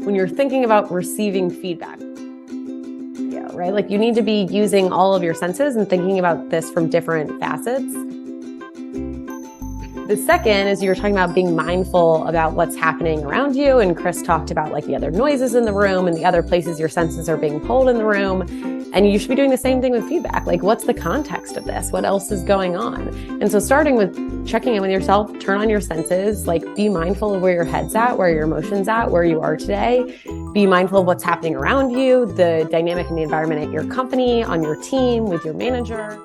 when you're thinking about receiving feedback, right? Like you need to be using all of your senses and thinking about this from different facets. The second is you're talking about being mindful about what's happening around you. And Chris talked about like the other noises in the room and the other places your senses are being pulled in the room. And you should be doing the same thing with feedback. Like, what's the context of this? What else is going on? And so starting with checking in with yourself, turn on your senses, like be mindful of where your head's at, where your emotion's at, where you are today. Be mindful of what's happening around you, the dynamic and the environment at your company, on your team, with your manager.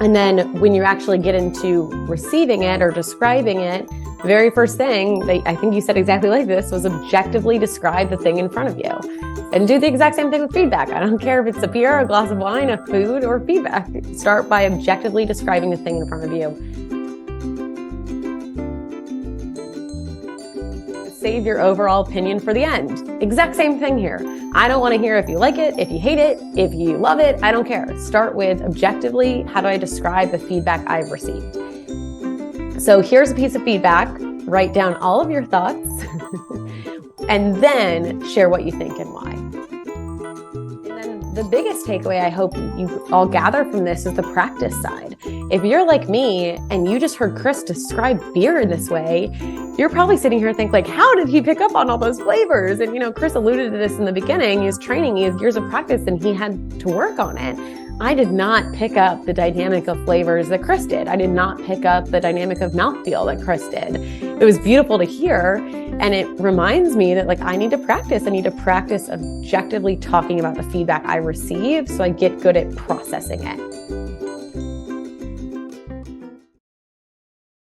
And then when you actually get into receiving it or describing it, the very first thing, I think you said exactly like this, was objectively describe the thing in front of you. And do the exact same thing with feedback. I don't care if it's a beer, a glass of wine, a food, or feedback. Start by objectively describing the thing in front of you. Save your overall opinion for the end. Exact same thing here. I don't want to hear if you like it, if you hate it, if you love it, I don't care. Start with objectively, how do I describe the feedback I've received? So here's a piece of feedback. Write down all of your thoughts and then share what you think and why. And then the biggest takeaway I hope you all gather from this is the practice side. If you're like me and you just heard Chris describe beer in this way, you're probably sitting here thinking like, how did he pick up on all those flavors? And Chris alluded to this in the beginning. He was training, he has years of practice and he had to work on it. I did not pick up the dynamic of flavors that Chris did. I did not pick up the dynamic of mouthfeel that Chris did. It was beautiful to hear. And it reminds me that I need to practice. I need to practice objectively talking about the feedback I receive so I get good at processing it.